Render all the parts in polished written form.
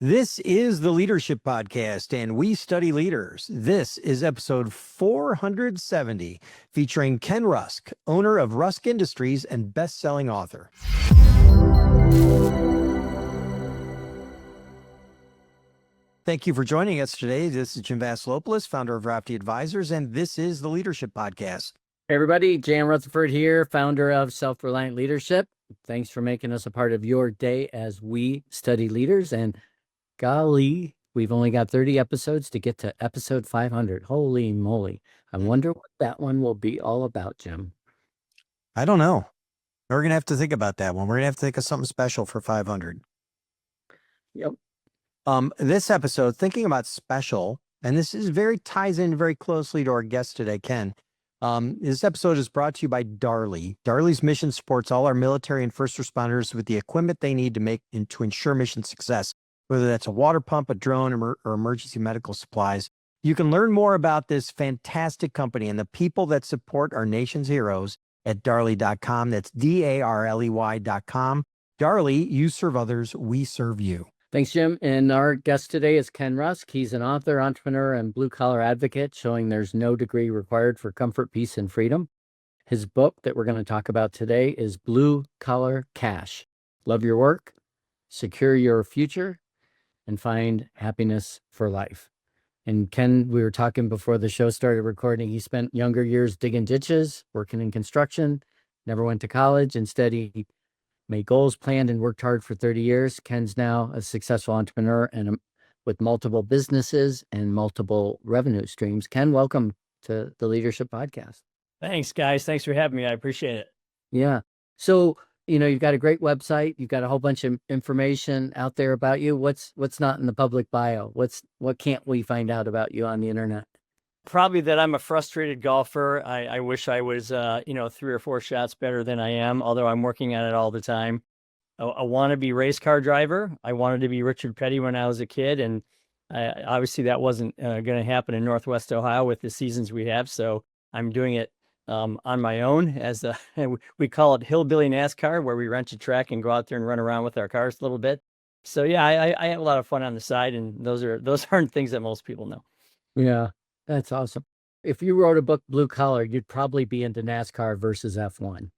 This is the Leadership Podcast, and we study leaders. This is episode 470, featuring Ken Rusk, owner of Rusk Industries and best-selling author. Thank you for joining us today. This is Jim Vasilopoulos, founder of Rafty Advisors, and this is the Leadership Podcast. Hey everybody, Jan Rutherford here, founder of Self-Reliant Leadership. Thanks for making us a part of your day as we study leaders. And golly, we've only got 30 episodes to get to episode 500. Holy moly. I wonder what that one will be all about, Jim. I don't know. We're going to have to think about that one. We're going to have to think of something special for 500. Yep. This episode, thinking about special, and this is ties in very closely to our guest today, Ken. This episode is brought to you by Darley. Darley's mission supports all our military and first responders with the equipment they need to ensure mission success, whether that's a water pump, a drone, or emergency medical supplies. You can learn more about this fantastic company and the people that support our nation's heroes at Darley.com. That's DARLEY.com. Darley, you serve others, we serve you. Thanks, Jim. And our guest today is Ken Rusk. He's an author, entrepreneur, and blue-collar advocate, showing there's no degree required for comfort, peace, and freedom. His book that we're going to talk about today is Blue Collar Cash. Love your work, secure your future, and find happiness for life. And Ken, we were talking before the show started recording, he spent younger years digging ditches, working in construction, never went to college. Instead, he made goals, planned, and worked hard for 30 years. Ken's now a successful entrepreneur and with multiple businesses and multiple revenue streams. Ken, welcome to the Leadership Podcast. Thanks, guys. Thanks for having me. I appreciate it. Yeah. So, you've got a great website. You've got a whole bunch of information out there about you. What's not in the public bio? What can't we find out about you on the internet? Probably that I'm a frustrated golfer. I wish I was, 3 or 4 shots better than I am, although I'm working on it all the time. I want to be race car driver. I wanted to be Richard Petty when I was a kid, and obviously that wasn't going to happen in Northwest Ohio with the seasons we have. So I'm doing it on my own we call it hillbilly NASCAR, where we rent a track and go out there and run around with our cars a little bit. So yeah, I have a lot of fun on the side, and those aren't things that most people know. Yeah. That's awesome. If you wrote a book, Blue Collar, you'd probably be into NASCAR versus F1.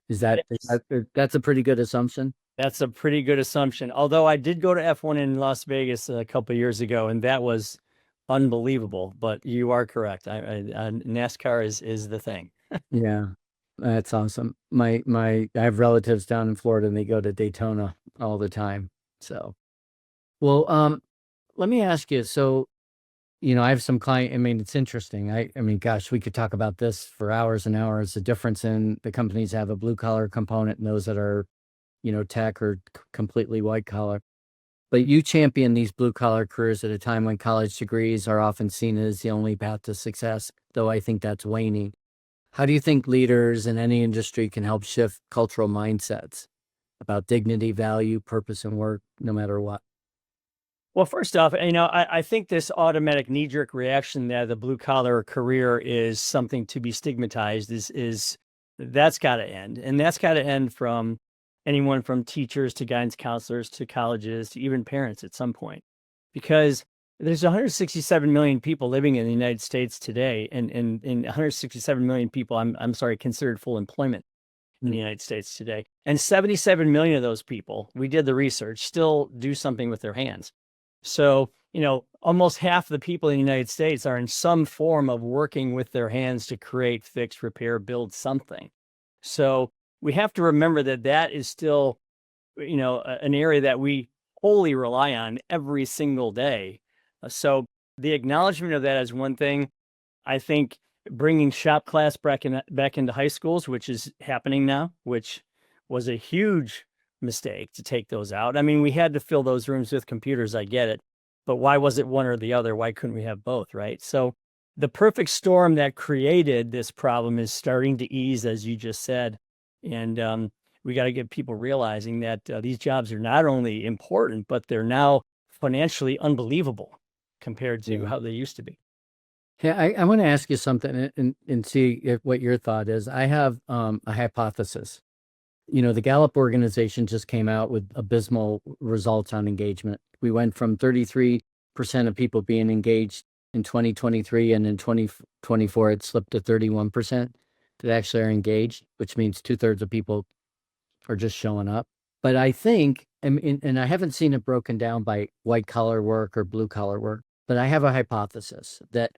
That's a pretty good assumption? That's a pretty good assumption. Although I did go to F1 in Las Vegas a couple of years ago, and that was unbelievable. But you are correct. NASCAR is the thing. Yeah, that's awesome. I have relatives down in Florida, and they go to Daytona all the time. So, well, let me ask you. So, I have some client. It's interesting. I mean, gosh, we could talk about this for hours and hours. The difference in the companies have a blue collar component and those that are, tech or completely white collar. But you champion these blue collar careers at a time when college degrees are often seen as the only path to success, though I think that's waning. How do you think leaders in any industry can help shift cultural mindsets about dignity, value, purpose, and work, no matter what? Well, first off, I think this automatic knee-jerk reaction that the blue-collar career is something to be stigmatized is that's got to end. And that's got to end from anyone from teachers to guidance counselors to colleges to even parents at some point. Because there's 167 million people living in the United States today, and 167 million people, I'm sorry, considered full employment in the United States today. And 77 million of those people, we did the research, still do something with their hands. So, almost half the people in the United States are in some form of working with their hands to create, fix, repair, build something. So we have to remember that is still, an area that we wholly rely on every single day. So the acknowledgement of that is one thing. I think bringing shop class back into high schools, which is happening now, which was a huge mistake to take those out. We had to fill those rooms with computers. I get it. But why was it one or the other? Why couldn't we have both, right? So the perfect storm that created this problem is starting to ease, as you just said. And we got to get people realizing that these jobs are not only important, but they're now financially unbelievable compared to how they used to be. Yeah, I want to ask you something and see what your thought is. I have a hypothesis. The Gallup organization just came out with abysmal results on engagement. We went from 33% of people being engaged in 2023, and in 2024, it slipped to 31% that actually are engaged, which means 2/3 of people are just showing up. But I think, and I haven't seen it broken down by white collar work or blue collar work, but I have a hypothesis that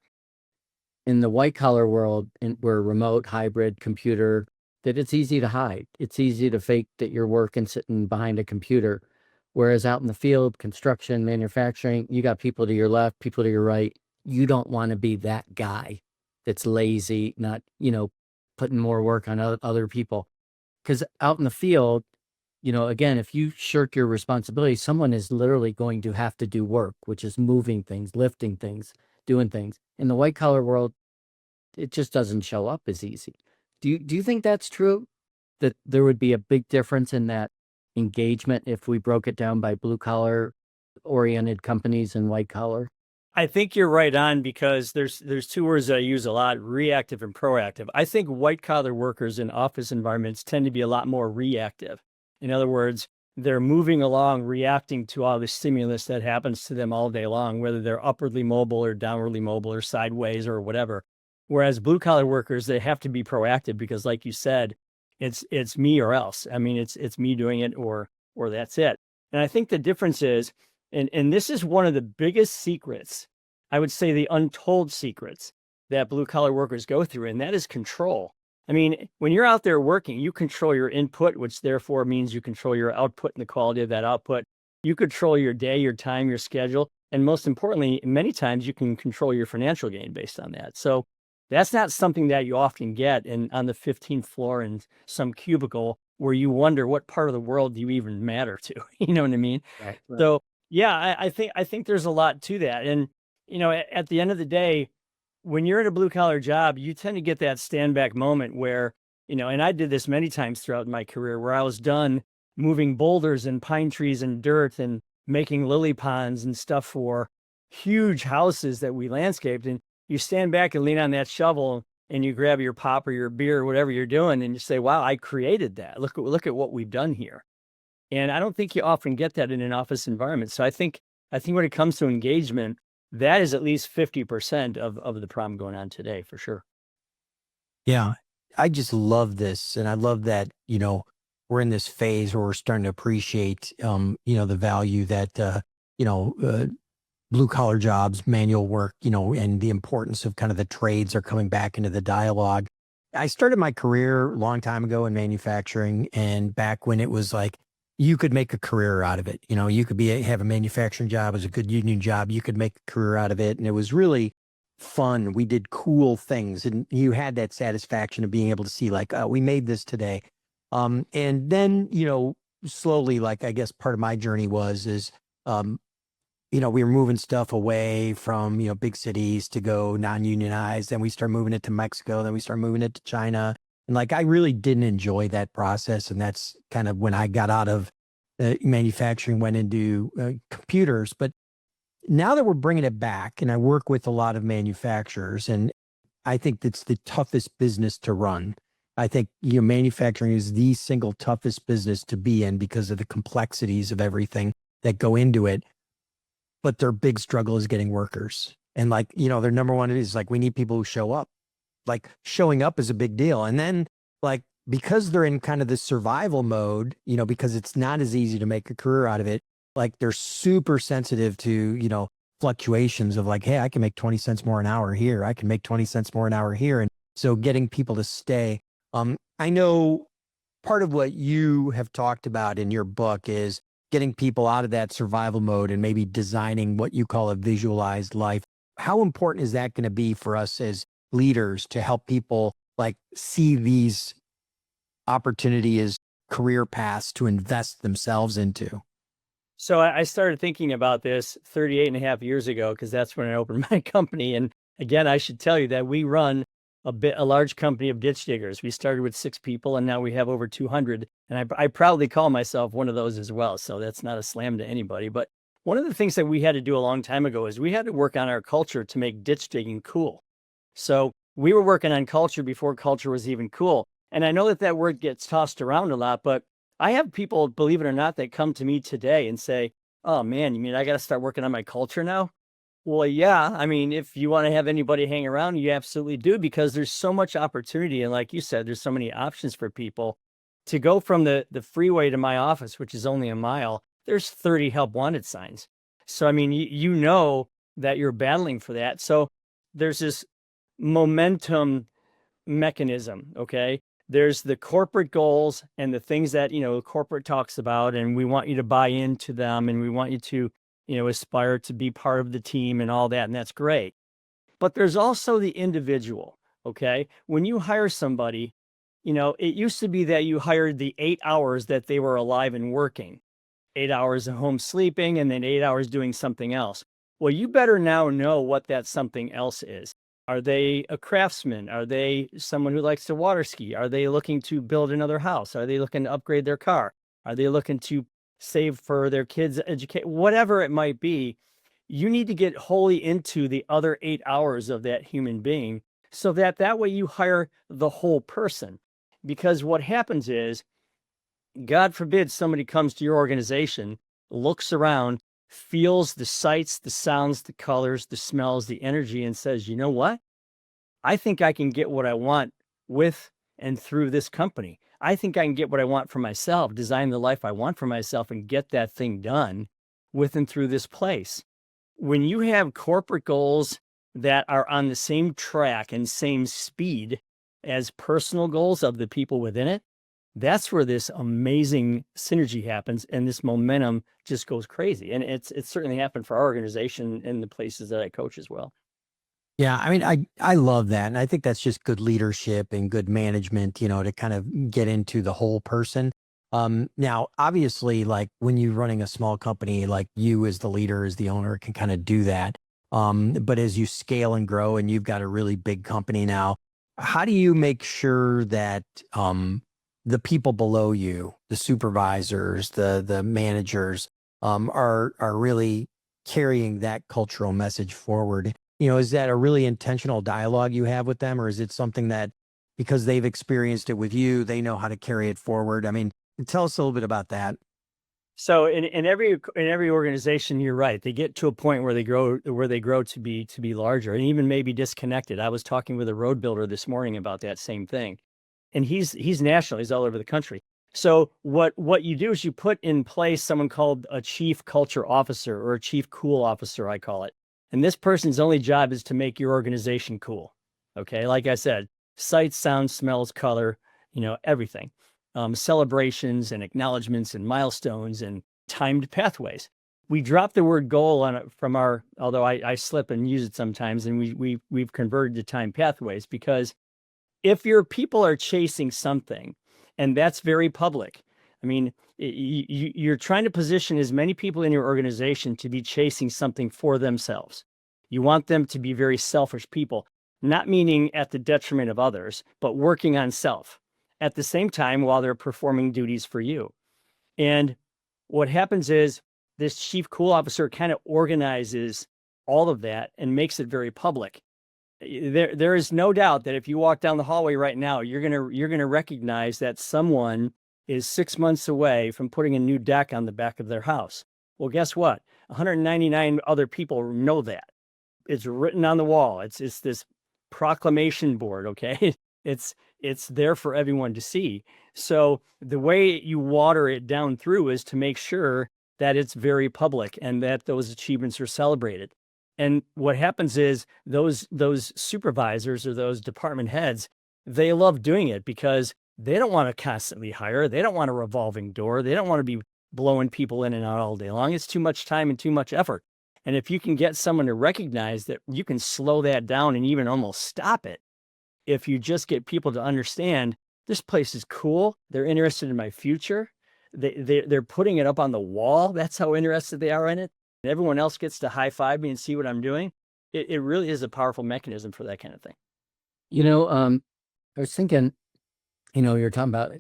in the white collar world, where remote, hybrid, computer, that it's easy to hide. It's easy to fake that you're working sitting behind a computer. Whereas out in the field, construction, manufacturing, you got people to your left, people to your right. You don't want to be that guy that's lazy, not, putting more work on other people. Because out in the field, again, if you shirk your responsibility, someone is literally going to have to do work, which is moving things, lifting things, doing things. In the white collar world, it just doesn't show up as easy. Do you think that's true? That there would be a big difference in that engagement if we broke it down by blue collar oriented companies and white collar? I think you're right on, because there's two words that I use a lot: reactive and proactive. I think white collar workers in office environments tend to be a lot more reactive. In other words, they're moving along, reacting to all the stimulus that happens to them all day long, whether they're upwardly mobile or downwardly mobile or sideways or whatever. Whereas blue collar workers, they have to be proactive because, like you said, it's me or else. I mean, it's me doing it or that's it. And I think the difference is, and this is one of the biggest secrets, I would say the untold secrets that blue collar workers go through, and that is control. I mean, when you're out there working, you control your input, which therefore means you control your output and the quality of that output. You control your day, your time, your schedule, and most importantly, many times you can control your financial gain based on that. So that's not something that you often get on the 15th floor in some cubicle where you wonder what part of the world do you even matter to. You know what I mean? Right. So yeah, I think there's a lot to that. And at the end of the day, when you're in a blue collar job, you tend to get that stand back moment where, and I did this many times throughout my career, where I was done moving boulders and pine trees and dirt and making lily ponds and stuff for huge houses that we landscaped. And you stand back and lean on that shovel and you grab your pop or your beer or whatever you're doing, and you say, wow, I created that. Look at what we've done here. And I don't think you often get that in an office environment. So I think when it comes to engagement, that is at least 50% of the problem going on today, for sure. Yeah. I just love this. And I love that, we're in this phase where we're starting to appreciate, the value that, blue collar jobs, manual work, and the importance of kind of the trades are coming back into the dialogue. I started my career a long time ago in manufacturing, and back when it was like, you could make a career out of it. You could have a manufacturing job, it was a good union job. You could make a career out of it. And it was really fun. We did cool things, and you had that satisfaction of being able to see like, oh, we made this today. And then, slowly, like, I guess part of my journey um, we were moving stuff away from, big cities to go non-unionized. Then we started moving it to Mexico. Then we started moving it to China. And like, I really didn't enjoy that process. And that's kind of when I got out of manufacturing, went into computers. But now that we're bringing it back, and I work with a lot of manufacturers, and I think it's the toughest business to run. I think, manufacturing is the single toughest business to be in because of the complexities of everything that go into it. But their big struggle is getting workers. And like, their number one is like, we need people who show up. Like, showing up is a big deal. And then like, because they're in kind of this survival mode, because it's not as easy to make a career out of it, like they're super sensitive to, fluctuations of like, hey, I can make 20 cents more an hour here. I can make 20 cents more an hour here. And so getting people to stay. I know part of what you have talked about in your book is getting people out of that survival mode and maybe designing what you call a visualized life. How important is that going to be for us as leaders to help people like see these opportunity as career paths to invest themselves into? So I started thinking about this 38 and a half years ago, because that's when I opened my company. And again, I should tell you that we run a large company of ditch diggers. We started with 6 people and now we have over 200. And I proudly call myself one of those as well. So that's not a slam to anybody. But one of the things that we had to do a long time ago is we had to work on our culture to make ditch digging cool. So we were working on culture before culture was even cool. And I know that that word gets tossed around a lot, but I have people, believe it or not, that come to me today and say, "Oh man, you mean I got to start working on my culture now?" Well, yeah. I mean, if you want to have anybody hang around, you absolutely do, because there's so much opportunity. And like you said, there's so many options for people to go from the freeway to my office, which is only a mile. There's 30 help wanted signs. So, I mean, you know that you're battling for that. So there's this momentum mechanism. Okay. There's the corporate goals and the things that, corporate talks about, and we want you to buy into them, and we want you to, aspire to be part of the team and all that. And that's great. But there's also the individual. Okay. When you hire somebody, it used to be that you hired the 8 hours that they were alive and working, 8 hours at home sleeping, and then 8 hours doing something else. Well, you better now know what that something else is. Are they a craftsman? Are they someone who likes to water ski? Are they looking to build another house? Are they looking to upgrade their car? Are they looking to save for their kids' education? Whatever it might be, you need to get wholly into the other 8 hours of that human being, so that way you hire the whole person. Because what happens is, God forbid somebody comes to your organization, looks around, feels the sights, the sounds, the colors, the smells, the energy, and says, "You know what? I think I can get what I want with and through this company. I think I can get what I want for myself, design the life I want for myself, and get that thing done with and through this place." When you have corporate goals that are on the same track and same speed as personal goals of the people within it, that's where this amazing synergy happens, and this momentum just goes crazy. And it's certainly happened for our organization and the places that I coach as well. Yeah, I mean, I love that, and I think that's just good leadership and good management, to kind of get into the whole person. Now, obviously, like when you're running a small company, like you as the leader, as the owner, can kind of do that. But as you scale and grow, and you've got a really big company now, how do you make sure that the people below you, the supervisors, the managers, are really carrying that cultural message forward? Is that a really intentional dialogue you have with them, or is it something that because they've experienced it with you, they know how to carry it forward? I mean, tell us a little bit about that. So in every organization, you're right. They get to a point where they grow to be larger, and even maybe disconnected. I was talking with a road builder this morning about that same thing, and he's national. He's all over the country. So what you do is you put in place someone called a chief culture officer, or a chief cool officer, I call it. And this person's only job is to make your organization cool. Okay, like I said, sight, sound, smells, color, everything. Celebrations and acknowledgments and milestones and timed pathways. We drop the word goal on it from our, although I slip and use it sometimes, and we've converted to time pathways, because if your people are chasing something, and that's very public, I mean, you're trying to position as many people in your organization to be chasing something for themselves. You want them to be very selfish people, not meaning at the detriment of others, but working on self at the same time while they're performing duties for you. And what happens is, this chief cool officer kind of organizes all of that and makes it very public. There is no doubt that if you walk down the hallway right now, you're gonna recognize that someone is 6 months away from putting a new deck on the back of their house. Well, guess what? 199 other people know that. It's written on the wall. It's this proclamation board. Okay, it's there for everyone to see. So the way you water it down through is to make sure that it's very public and that those achievements are celebrated. And what happens is, those supervisors or those department heads, they love doing it because they don't want to constantly hire. They don't want a revolving door. They don't want to be blowing people in and out all day long. It's too much time and too much effort. And if you can get someone to recognize that, you can slow that down and even almost stop it. If you just get people to understand, this place is cool. They're interested in my future. They're putting it up on the wall. That's how interested they are in it. And everyone else gets to high five me and see what I'm doing. It really is a powerful mechanism for that kind of thing. I was thinking, you're talking about,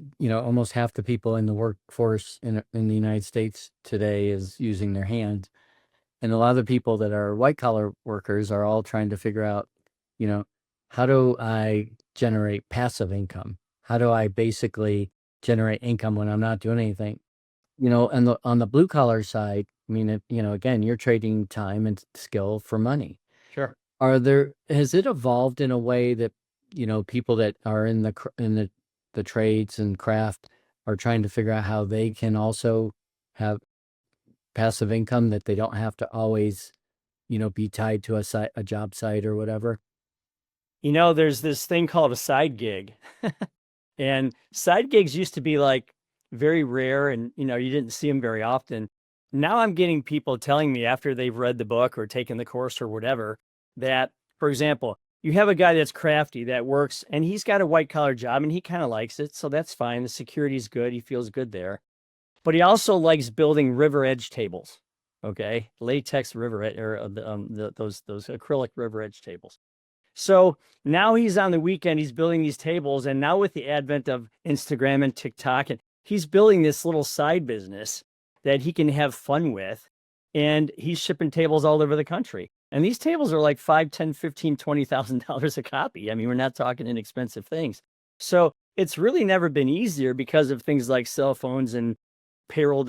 almost half the people in the workforce in the United States today is using their hands. And a lot of the people that are white collar workers are all trying to figure out, you know, how do I generate passive income? How do I basically generate income when I'm not doing anything? And on the blue collar side, I mean, again, you're trading time and skill for money. Sure. Has it evolved in a way that, people that are in the trades and craft are trying to figure out how they can also have passive income, that they don't have to always, be tied to a job site or whatever? There's this thing called a side gig. And side gigs used to be like very rare and you didn't see them very often. Now I'm getting people telling me after they've read the book or taken the course or whatever that, for example, you have a guy that's crafty that works and he's got a white collar job and he kind of likes it. So that's fine. The security's good. He feels good there. But he also likes building river edge tables. Okay. Latex river or those acrylic river edge tables. So now he's on the weekend, he's building these tables. And now with the advent of Instagram and TikTok, and he's building this little side business that he can have fun with. And he's shipping tables all over the country. And these tables are like $5, $10, $15, $20,000 a copy. I mean, we're not talking inexpensive things. So it's really never been easier because of things like cell phones and payroll,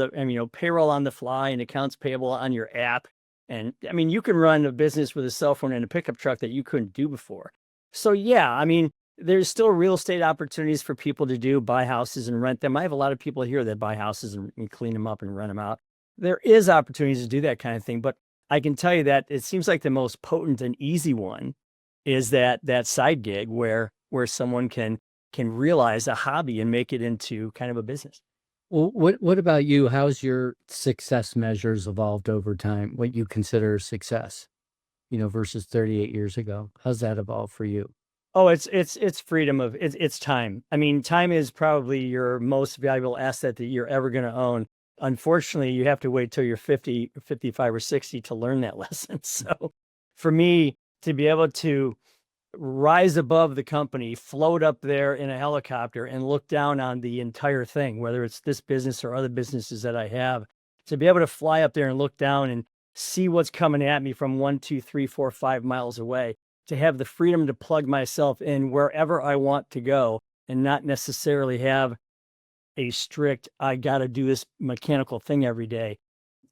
payroll on the fly and accounts payable on your app. And I mean, you can run a business with a cell phone and a pickup truck that you couldn't do before. So yeah, I mean, there's still real estate opportunities for people to buy houses and rent them. I have a lot of people here that buy houses and clean them up and rent them out. There is opportunities to do that kind of thing, but I can tell you that it seems like the most potent and easy one is that side gig where someone can realize a hobby and make it into kind of a business. Well, what about you? How's your success measures evolved over time? What you consider success, versus 38 years ago? How's that evolved for you? Oh, it's freedom of it's time. I mean, time is probably your most valuable asset that you're ever going to own. Unfortunately, you have to wait till you're 50, 55 or 60 to learn that lesson. So for me to be able to rise above the company, float up there in a helicopter and look down on the entire thing, whether it's this business or other businesses that I have, to be able to fly up there and look down and see what's coming at me from 1, 2, 3, 4, 5 miles away, to have the freedom to plug myself in wherever I want to go and not necessarily have a strict, I got to do this mechanical thing every day.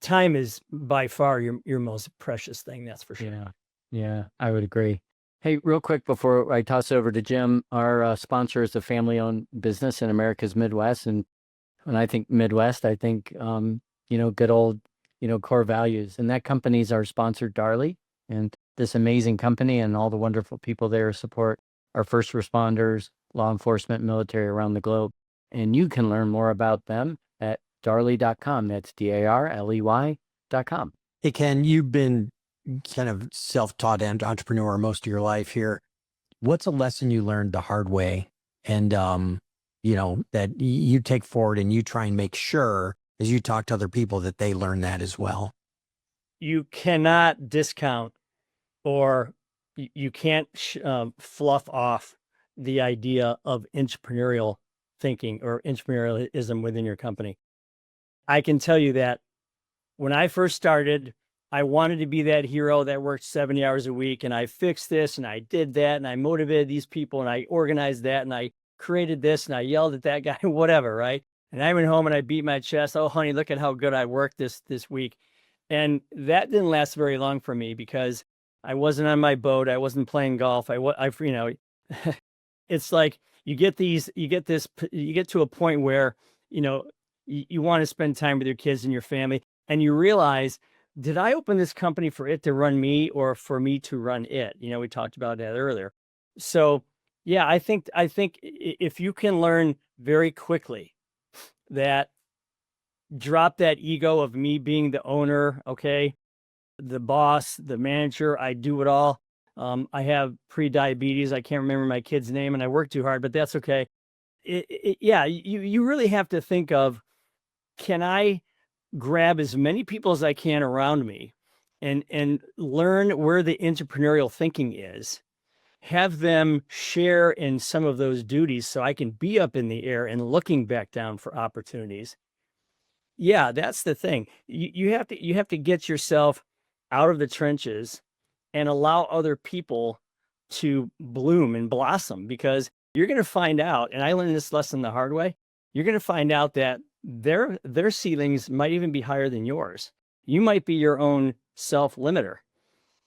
Time is by far your most precious thing. That's for sure. Yeah. Yeah, I would agree. Hey, real quick before I toss over to Jim, our sponsor is a family-owned business in America's Midwest. And when I think Midwest, I think, good old, core values. And that company's our sponsor, Darley. And this amazing company and all the wonderful people there support our first responders, law enforcement, military around the globe. And you can learn more about them at darley.com. That's DARLEY.com. Hey, Ken, you've been kind of self-taught entrepreneur most of your life here. What's a lesson you learned the hard way and, that you take forward and you try and make sure as you talk to other people that they learn that as well? You cannot discount or you can't fluff off the idea of entrepreneurial thinking or entrepreneurialism within your company. I can tell you that when I first started, I wanted to be that hero that worked 70 hours a week, and I fixed this and I did that and I motivated these people and I organized that and I created this and I yelled at that guy, whatever, right? And I went home and I beat my chest. Oh, honey, look at how good I worked this week. And that didn't last very long for me because I wasn't on my boat. I wasn't playing golf. It's like you get to a point where, you want to spend time with your kids and your family, and you realize, did I open this company for it to run me or for me to run it? We talked about that earlier. So yeah, I think if you can learn very quickly that, drop that ego of me being the owner, okay, the boss, the manager, I do it all. I have pre-diabetes. I can't remember my kid's name and I work too hard, but that's okay. You really have to think of, can I grab as many people as I can around me and learn where the entrepreneurial thinking is, have them share in some of those duties so I can be up in the air and looking back down for opportunities. Yeah, that's the thing. You have to get yourself out of the trenches and allow other people to bloom and blossom, because you're going to find out, and I learned this lesson the hard way, you're going to find out that their ceilings might even be higher than yours. You might be your own self-limiter.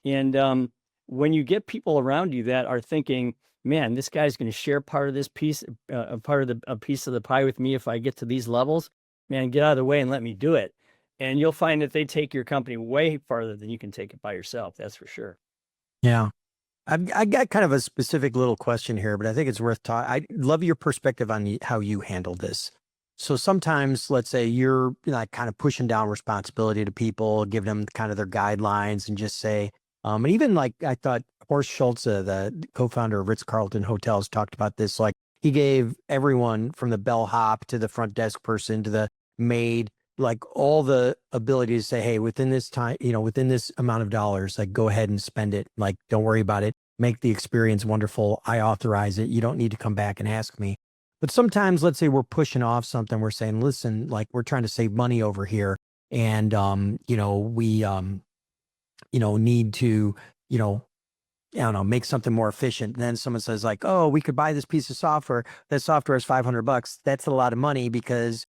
And when you get people around you that are thinking, man, this guy's going to share part of this piece, a piece of the pie with me if I get to these levels, man, get out of the way and let me do it. And you'll find that they take your company way farther than you can take it by yourself. That's for sure. Yeah. I got kind of a specific little question here, but I think it's worth talking. I love your perspective on how you handle this. So sometimes, let's say you're like kind of pushing down responsibility to people, giving them kind of their guidelines, and just say, and even like I thought Horst Schulze, the co-founder of Ritz-Carlton Hotels, talked about this. Like he gave everyone from the bellhop to the front desk person to the maid, like all the ability to say, hey, within this time, within this amount of dollars, like go ahead and spend it. Like, don't worry about it. Make the experience wonderful. I authorize it. You don't need to come back and ask me. But sometimes, let's say we're pushing off something. We're saying, listen, like we're trying to save money over here. And, we, need to, I don't know, make something more efficient. And then someone says like, oh, we could buy this piece of software. That software is $500. That's a lot of money because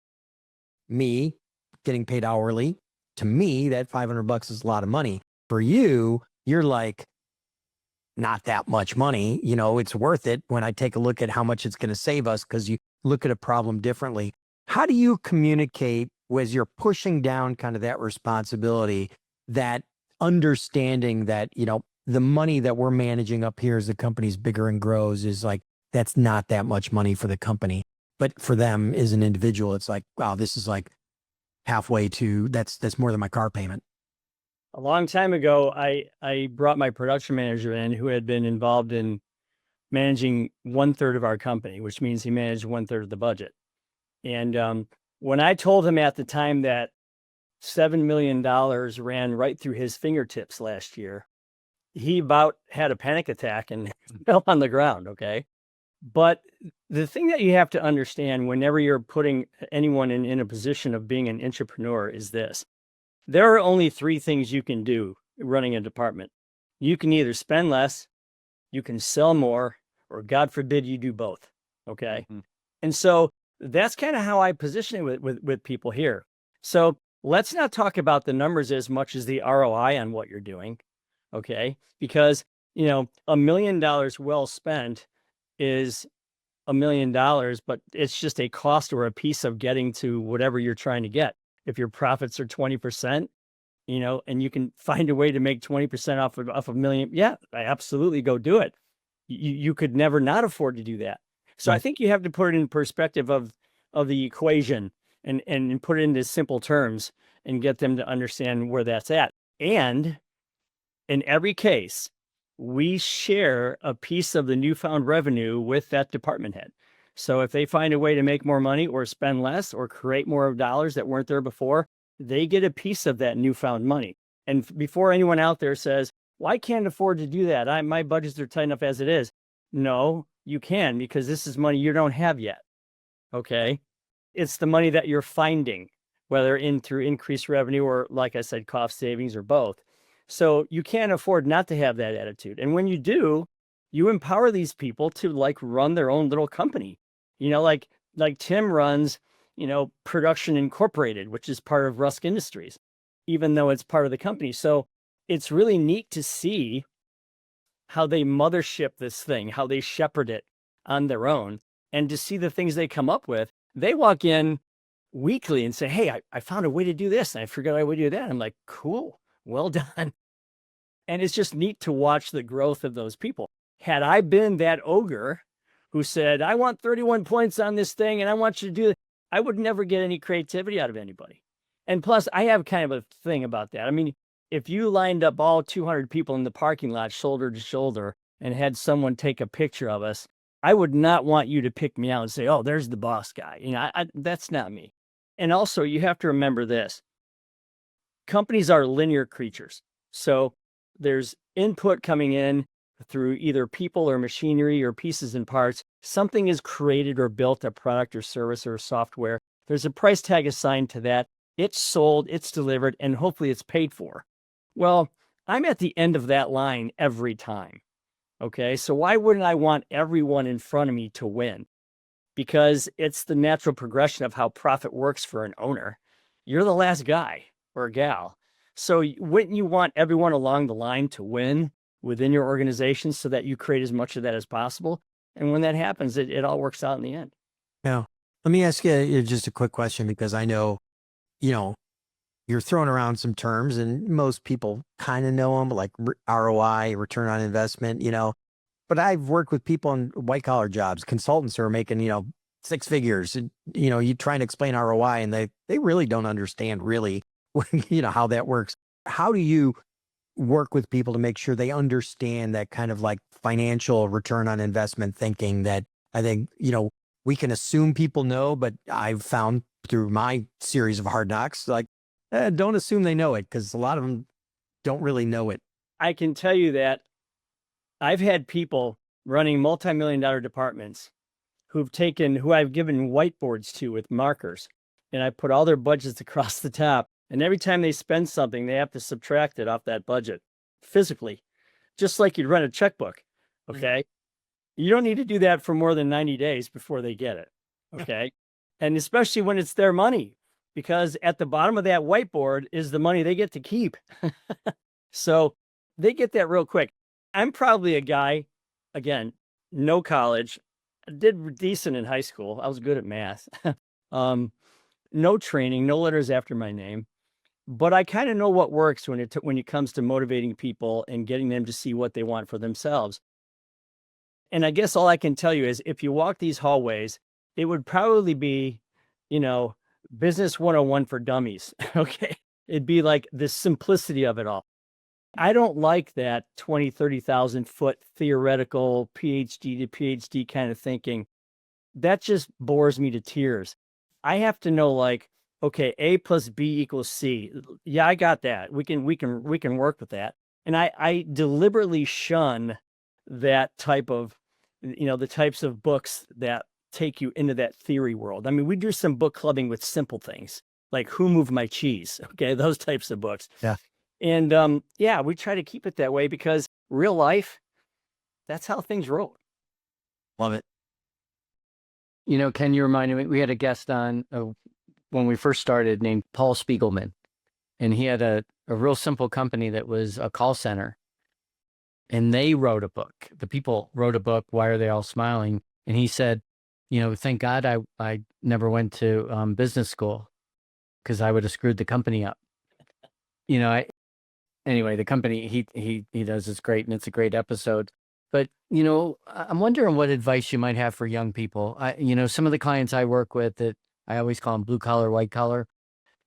me getting paid hourly, to me, that $500 is a lot of money. For you, you're like, not that much money. It's worth it when I take a look at how much it's going to save us because you look at a problem differently. How do you communicate as you're pushing down kind of that responsibility, that understanding that, the money that we're managing up here as the company's bigger and grows is like, that's not that much money for the company. But for them as an individual, it's like, wow, this is like halfway to, that's more than my car payment. A long time ago, I brought my production manager in who had been involved in managing 1/3 of our company, which means he managed 1/3 of the budget. And when I told him at the time that $7 million ran right through his fingertips last year, he about had a panic attack and fell on the ground. Okay. But the thing that you have to understand whenever you're putting anyone in a position of being an entrepreneur is this. There are only 3 things you can do running a department. You can either spend less, you can sell more, or God forbid you do both. Okay. Mhm. And so that's kind of how I position it with people here. So let's not talk about the numbers as much as the ROI on what you're doing. Okay. Because, $1 million well spent is $1 million, but it's just a cost or a piece of getting to whatever you're trying to get. If your profits are 20%, and you can find a way to make 20% off of $1 million, yeah, I absolutely go do it. You could never not afford to do that. So I Right. think you have to put it in perspective of the equation and put it into simple terms and get them to understand where that's at. And in every case, we share a piece of the newfound revenue with that department head. So if they find a way to make more money or spend less or create more dollars that weren't there before, they get a piece of that newfound money. And before anyone out there says, well, I can't afford to do that. My budgets are tight enough as it is. No, you can, because this is money you don't have yet. Okay. It's the money that you're finding, whether through increased revenue or, like I said, cost savings or both. So you can't afford not to have that attitude. And when you do, you empower these people to like run their own little company. Like Tim runs, Production Incorporated, which is part of Rusk Industries, even though it's part of the company. So it's really neat to see how they mothership this thing, how they shepherd it on their own, and to see the things they come up with. They walk in weekly and say, hey, I found a way to do this, and I figured out a way to do that. I'm like, cool, well done. And it's just neat to watch the growth of those people. Had I been that ogre who said, I want 31 points on this thing and I want you to do it, I would never get any creativity out of anybody. And plus, I have kind of a thing about that. I mean, if you lined up all 200 people in the parking lot shoulder to shoulder and had someone take a picture of us, I would not want you to pick me out and say, oh, there's the boss guy. That's not me. And also, you have to remember this. Companies are linear creatures. So there's input coming in through either people or machinery or pieces and parts. Something is created or built, a product or service or software. There's a price tag assigned to that. It's sold, it's delivered, and hopefully it's paid for. Well, I'm at the end of that line every time. Okay. So why wouldn't I want everyone in front of me to win? Because it's the natural progression of how profit works for an owner. You're the last guy or gal. So wouldn't you want everyone along the line to win within your organization so that you create as much of that as possible? And when that happens, it all works out in the end. Yeah. Let me ask you just a quick question, because I know, you know, you're throwing around some terms and most people kind of know them, like ROI, return on investment, but I've worked with people in white collar jobs, consultants who are making, six figures, and, you try and explain ROI and they really don't understand really, how that works. How do you work with people to make sure they understand that kind of like financial return on investment thinking that I think, we can assume people know, but I've found through my series of hard knocks, like, don't assume they know it, because a lot of them don't really know it. I can tell you that I've had people running multi-million-dollar departments who I've given whiteboards to with markers, and I put all their budgets across the top. And every time they spend something, they have to subtract it off that budget physically, just like you'd run a checkbook. Okay. You don't need to do that for more than 90 days before they get it. Okay. And especially when it's their money, because at the bottom of that whiteboard is the money they get to keep. So they get that real quick. I'm probably a guy, again, no college, did decent in high school. I was good at math. No training, no letters after my name, but I kind of know what works when it comes to motivating people and getting them to see what they want for themselves. And I guess all I can tell you is if you walk these hallways, it would probably be, business 101 for dummies. Okay. It'd be like the simplicity of it all. I don't like that 20, 30,000 foot theoretical PhD to PhD kind of thinking. That just bores me to tears. I have to know, like, okay, A plus B equals C. Yeah, I got that. We can work with that. And I deliberately shun that type of, the types of books that take you into that theory world. I mean, we do some book clubbing with simple things like Who Moved My Cheese? Okay, those types of books. Yeah. And we try to keep it that way because real life, that's how things roll. Love it. Ken, you reminded me, we had a guest on when we first started named Paul Spiegelman, and he had a real simple company that was a call center, and they wrote a book. The people wrote a book, Why Are They All Smiling? And he said, thank God I never went to business school, because I would have screwed the company up. Anyway, the company he does is great, and it's a great episode. But, I'm wondering what advice you might have for young people. Some of the clients I work with, that I always call them blue collar, white collar.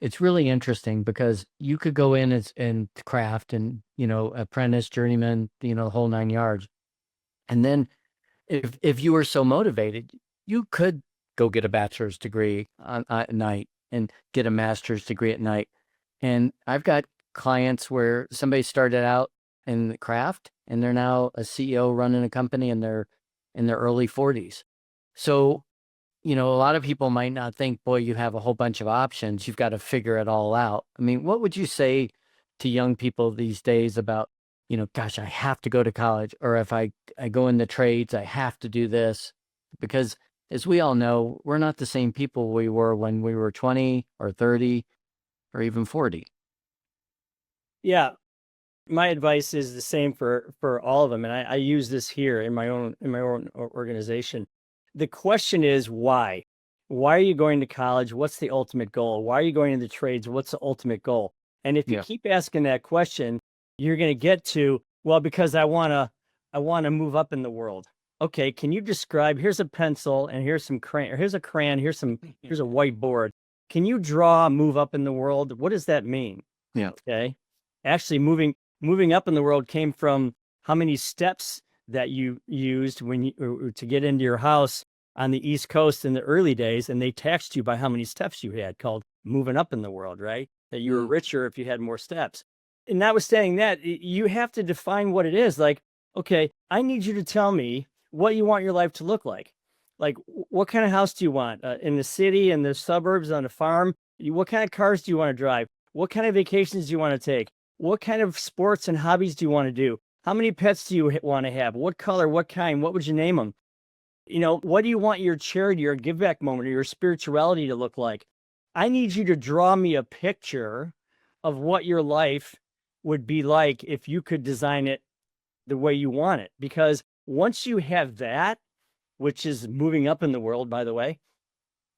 It's really interesting because you could go in and craft and, apprentice, journeyman, the whole 9 yards. And then if you were so motivated, you could go get a bachelor's degree at night and get a master's degree at night. And I've got clients where somebody started out in the craft and they're now a CEO running a company in their early 40s. So, a lot of people might not think, boy, you have a whole bunch of options. You've got to figure it all out. I mean, what would you say to young people these days about, gosh, I have to go to college, or if I go in the trades, I have to do this? Because as we all know, we're not the same people we were when we were 20 or 30 or even 40. Yeah. My advice is the same for all of them. And I use this here in my own organization. The question is why? Why are you going to college? What's the ultimate goal? Why are you going into trades? What's the ultimate goal? And if you keep asking that question, you're going to get to, well, because I want to move up in the world. Okay, can you describe, here's a pencil and here's some crayon, or here's a crayon, here's a whiteboard. Can you draw move up in the world? What does that mean? Yeah. Okay. Actually moving up in the world came from how many steps that you used to get into your house on the East Coast in the early days, and they taxed you by how many steps you had, called moving up in the world, right? That you were richer if you had more steps. And notwithstanding that, you have to define what it is. Like, okay, I need you to tell me what you want your life to look like. Like, what kind of house do you want in the city, in the suburbs, on a farm? What kind of cars do you want to drive? What kind of vacations do you want to take? What kind of sports and hobbies do you want to do? How many pets do you want to have? What color, what kind, what would you name them? What do you want your charity or give back moment or your spirituality to look like? I need you to draw me a picture of what your life would be like if you could design it the way you want it. Because once you have that, which is moving up in the world, by the way,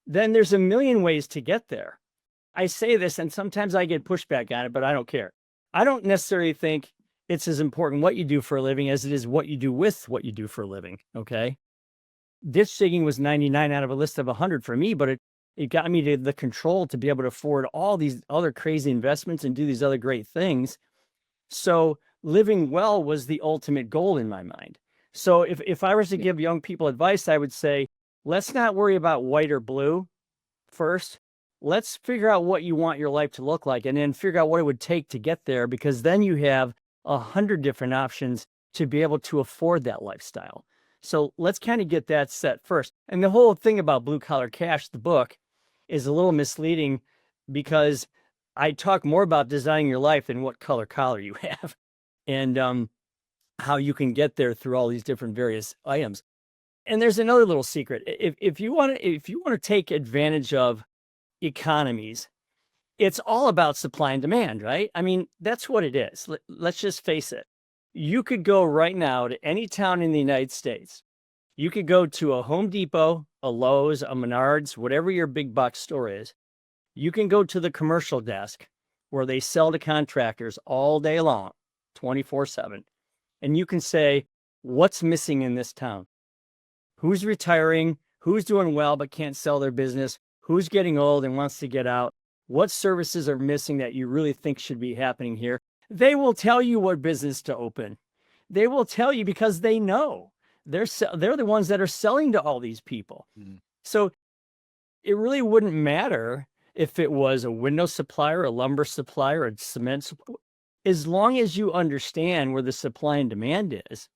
then there's a million ways to get there. I say this and sometimes I get pushback on it, but I don't care. I don't necessarily think it's as important what you do for a living as it is what you do with what you do for a living. Okay. Ditch digging was 99 out of a list of 100 for me, but it got me to the control to be able to afford all these other crazy investments and do these other great things. So living well was the ultimate goal in my mind. So if I was to give young people advice, I would say, let's not worry about white or blue first. Let's figure out what you want your life to look like and then figure out what it would take to get there, because then you have 100 different options to be able to afford that lifestyle. So let's kind of get that set first. And the whole thing about Blue Collar Cash, the book, is a little misleading because I talk more about designing your life than what color collar you have and how you can get there through all these different various items. And there's another little secret. If you want to take advantage of economies, it's all about supply and demand, right? I mean, that's what it is. Let's just face it. You could go right now to any town in the United States. You could go to a Home Depot, a Lowe's, a Menards, whatever your big box store is. You can go to the commercial desk where they sell to contractors all day long, 24/7. And you can say, what's missing in this town? Who's retiring? Who's doing well but can't sell their business? Who's getting old and wants to get out? What services are missing that you really think should be happening here? They will tell you what business to open. They will tell you because they know. They're the ones that are selling to all these people. Mm. So it really wouldn't matter if it was a window supplier, a lumber supplier, a cement supplier. As long as you understand where the supply and demand is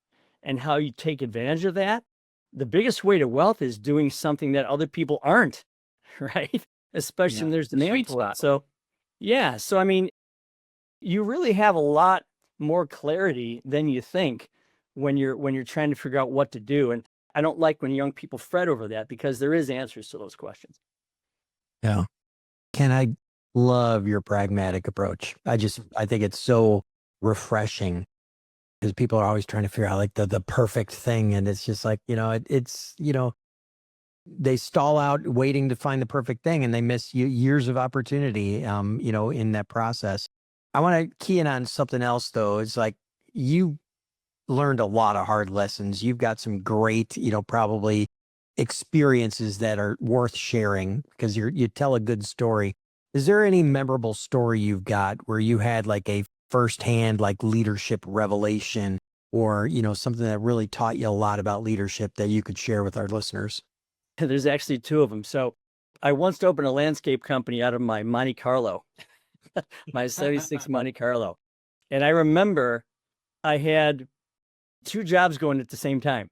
and how you take advantage of that, the biggest way to wealth is doing something that other people aren't, right? Especially when there's demand Sweet for it. spot. So, yeah. So, I mean, you really have a lot more clarity than you think when you're trying to figure out what to do. And I don't like when young people fret over that because there is answers to those questions. Yeah. Ken, I love your pragmatic approach. I think it's so refreshing because people are always trying to figure out like the perfect thing. And it's just like, they stall out waiting to find the perfect thing and they miss years of opportunity, in that process. I want to key in on something else though. It's like you learned a lot of hard lessons. You've got some great, probably experiences that are worth sharing because you tell a good story. Is there any memorable story you've got where you had like a firsthand like leadership revelation or, something that really taught you a lot about leadership that you could share with our listeners? There's actually two of them. So I once opened a landscape company out of my Monte Carlo, my 76 Monte Carlo. And I remember I had two jobs going at the same time.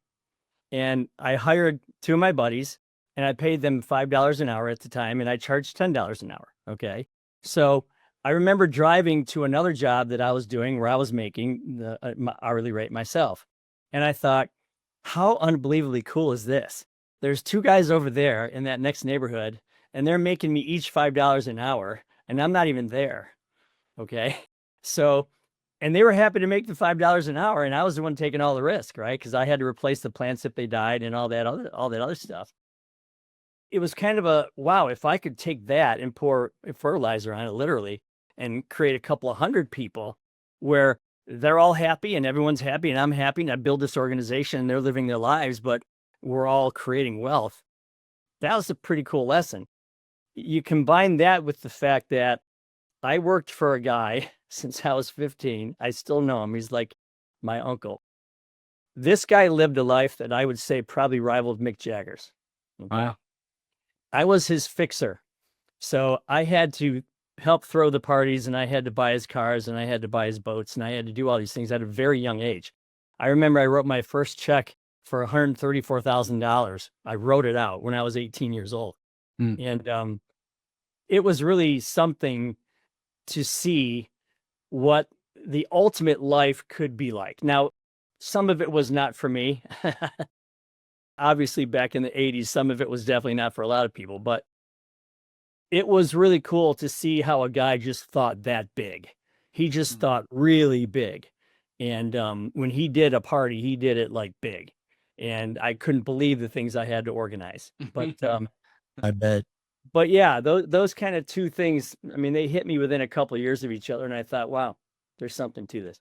And I hired two of my buddies and I paid them $5 an hour at the time. And I charged $10 an hour. Okay. So I remember driving to another job that I was doing where I was making my hourly rate myself. And I thought, how unbelievably cool is this? There's two guys over there in that next neighborhood and they're making me each $5 an hour and I'm not even there. Okay. So, and they were happy to make the $5 an hour and I was the one taking all the risk, right? Because I had to replace the plants if they died and all that other stuff. It was kind of a, wow, if I could take that and pour fertilizer on it literally and create a couple of hundred people where they're all happy and everyone's happy and I'm happy and I build this organization and they're living their lives, but we're all creating wealth. That was a pretty cool lesson. You combine that with the fact that I worked for a guy since I was 15. I still know him. He's like my uncle. This guy lived a life that I would say probably rivaled Mick Jagger's. Okay? Wow. I was his fixer. So I had to help throw the parties and I had to buy his cars and I had to buy his boats and I had to do all these things at a very young age. I remember I wrote my first check for $134,000. I wrote it out when I was 18 years old. And it was really something to see what the ultimate life could be like. Now, some of it was not for me. Obviously, back in the 80s, some of it was definitely not for a lot of people, but it was really cool to see how a guy just thought that big. He just thought really big. And when he did a party, he did it like big. And I couldn't believe the things I had to organize. But I bet. but yeah, those kind of two things, I mean, they hit me within a couple of years of each other. And I thought, wow, there's something to this.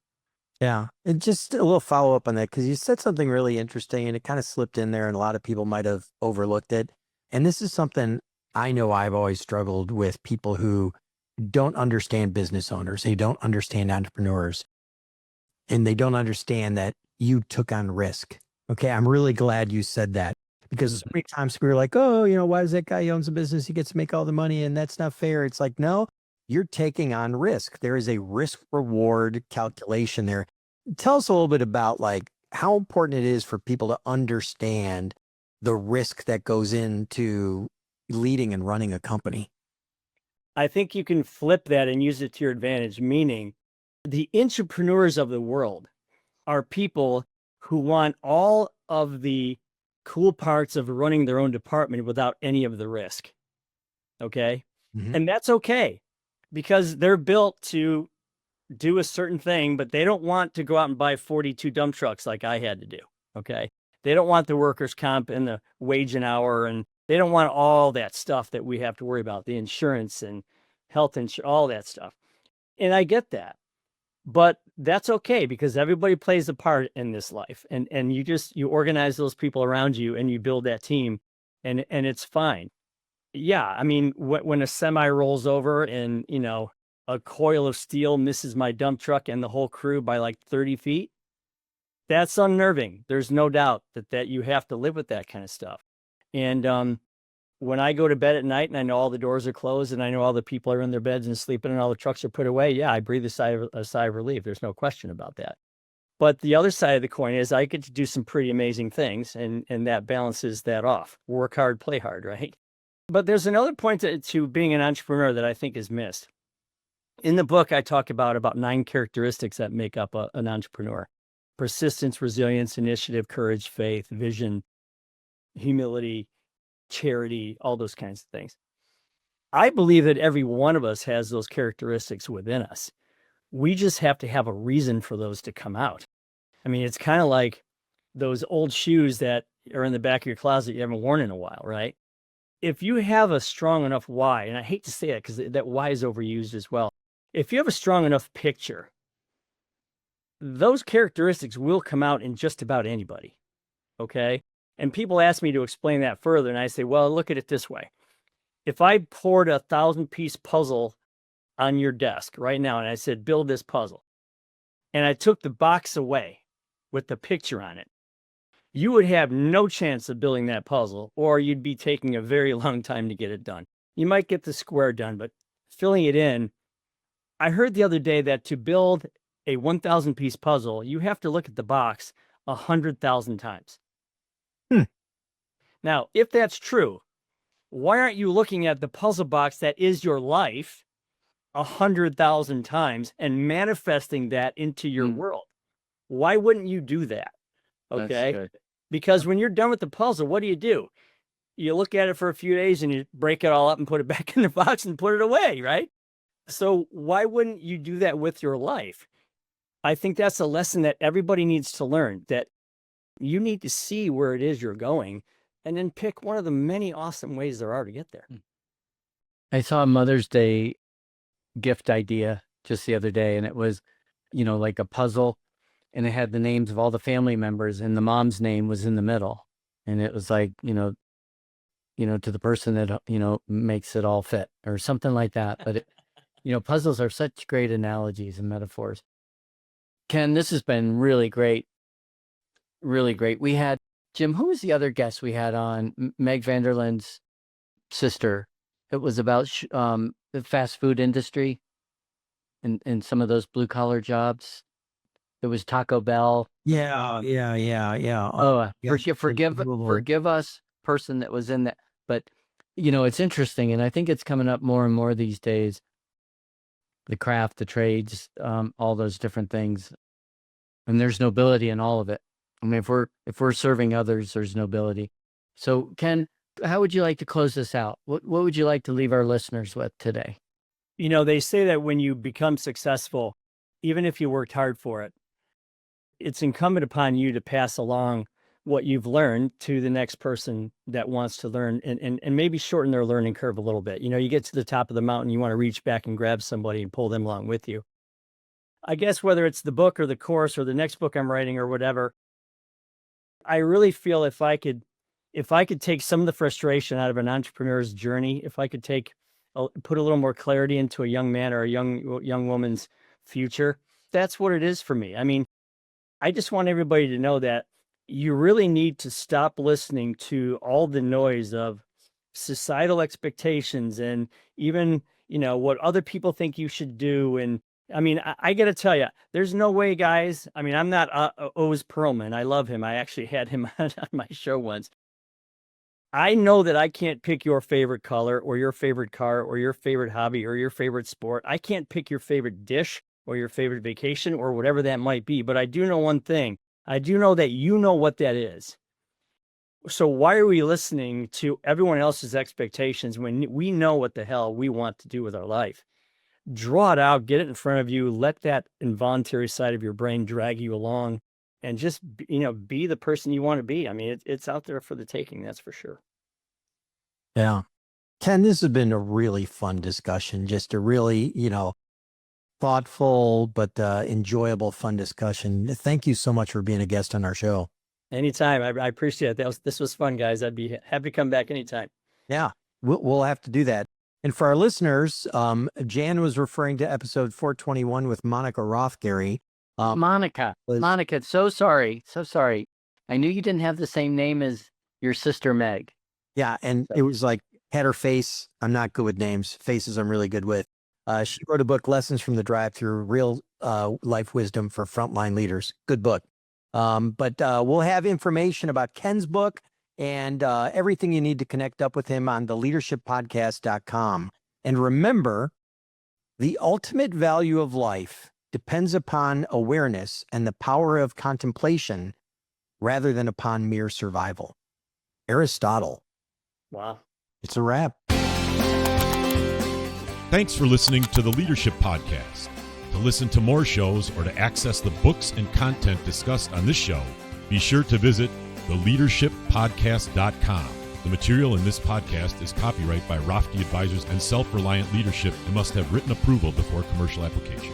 Yeah. And just a little follow up on that, because you said something really interesting and it kind of slipped in there and a lot of people might have overlooked it. And this is something I know I've always struggled with people who don't understand business owners. They don't understand entrepreneurs, and they don't understand that you took on risk. Okay. I'm really glad you said that, because so many times we were like, oh, why does that guy who owns a business? He gets to make all the money and that's not fair. It's like, no, you're taking on risk. There is a risk reward calculation there. Tell us a little bit about like how important it is for people to understand the risk that goes into leading and running a company. I think you can flip that and use it to your advantage, meaning the entrepreneurs of the world are people who want all of the cool parts of running their own department without any of the risk. Okay. Mhm. And that's okay, because they're built to do a certain thing, but they don't want to go out and buy 42 dump trucks like I had to do. Okay. They don't want the workers' comp and the wage an hour, and they don't want all that stuff that we have to worry about, the insurance and health insurance, all that stuff. And I get that. But that's okay, because everybody plays a part in this life, and you organize those people around you and you build that team, and it's fine. Yeah, I mean, when a semi rolls over and a coil of steel misses my dump truck and the whole crew by like 30 feet, that's unnerving. There's no doubt that you have to live with that kind of stuff. And when I go to bed at night and I know all the doors are closed and I know all the people are in their beds and sleeping and all the trucks are put away, yeah, I breathe a sigh of relief. There's no question about that. But the other side of the coin is I get to do some pretty amazing things, and that balances that off. Work hard, play hard, right? But there's another point to being an entrepreneur that I think is missed. In the book, I talk about 9 characteristics that make up an entrepreneur: persistence, resilience, initiative, courage, faith, vision, humility, charity, all those kinds of things. I believe that every one of us has those characteristics within us. We just have to have a reason for those to come out. I mean, it's kind of like those old shoes that are in the back of your closet you haven't worn in a while, right? If you have a strong enough why, and I hate to say it because that why is overused as well. If you have a strong enough picture, those characteristics will come out in just about anybody. Okay. And people ask me to explain that further, and I say, well, look at it this way. If I poured a 1,000-piece puzzle on your desk right now, and I said, build this puzzle, and I took the box away with the picture on it, you would have no chance of building that puzzle, or you'd be taking a very long time to get it done. You might get the square done, but filling it in, I heard the other day that to build a 1,000-piece puzzle, you have to look at the box 100,000 times. Now, if that's true, why aren't you looking at the puzzle box that is your life 100,000 times and manifesting that into your world? Why wouldn't you do that? Okay. Because when you're done with the puzzle, what do? You look at it for a few days and you break it all up and put it back in the box and put it away, right? So why wouldn't you do that with your life? I think that's a lesson that everybody needs to learn, that you need to see where it is you're going and then pick one of the many awesome ways there are to get there. I saw a Mother's Day gift idea just the other day, and it was, like a puzzle, and it had the names of all the family members, and the mom's name was in the middle. And it was like, to the person that, makes it all fit or something like that. But, puzzles are such great analogies and metaphors. Ken, this has been really great. Really great. We had, Jim, who was the other guest we had on? Meg Vanderland's sister. It was about the fast food industry and some of those blue collar jobs. It was Taco Bell. Yeah. Oh, Yeah. forgive us, person that was in that. But, it's interesting. And I think it's coming up more and more these days. the craft, the trades, all those different things. And there's nobility in all of it. I mean, if we're serving others, there's nobility. So Ken, how would you like to close this out? What would you like to leave our listeners with today? They say that when you become successful, even if you worked hard for it, it's incumbent upon you to pass along what you've learned to the next person that wants to learn and maybe shorten their learning curve a little bit. You get to the top of the mountain, you want to reach back and grab somebody and pull them along with you. I guess whether it's the book or the course or the next book I'm writing or whatever, I really feel if I could take some of the frustration out of an entrepreneur's journey, if I could put a little more clarity into a young man or a young woman's future, that's what it is for me. I mean, I just want everybody to know that you really need to stop listening to all the noise of societal expectations and even, what other people think you should do. And I mean, I got to tell you, there's no way, guys. I mean, I'm not Oz Perlman. I love him. I actually had him on my show once. I know that I can't pick your favorite color or your favorite car or your favorite hobby or your favorite sport. I can't pick your favorite dish or your favorite vacation or whatever that might be. But I do know one thing. I do know that you know what that is. So why are we listening to everyone else's expectations when we know what the hell we want to do with our life? Draw it out, get it in front of you, let that involuntary side of your brain drag you along and just, be the person you want to be. I mean, it's out there for the taking, that's for sure. Yeah. Ken, this has been a really fun discussion, just a really, thoughtful but enjoyable, fun discussion. Thank you so much for being a guest on our show. Anytime. I appreciate it. This was fun, guys. I'd be happy to come back anytime. Yeah, we'll have to do that. And for our listeners, Jan was referring to episode 421 with Monica Rothgary. Monica, so sorry. I knew you didn't have the same name as your sister, Meg. Yeah, and it was like, had her face. I'm not good with names. Faces I'm really good with. She wrote a book, Lessons from the Drive-Thru, Real Life Wisdom for Frontline Leaders. Good book. But we'll have information about Ken's book and everything you need to connect up with him on theleadershippodcast.com. And remember, the ultimate value of life depends upon awareness and the power of contemplation rather than upon mere survival. Aristotle. Wow. It's a wrap. Thanks for listening to the Leadership Podcast. To listen to more shows or to access the books and content discussed on this show, be sure to visit theleadershippodcast.com. The material in this podcast is copyright by Rofke Advisors and Self-Reliant Leadership and must have written approval before commercial application.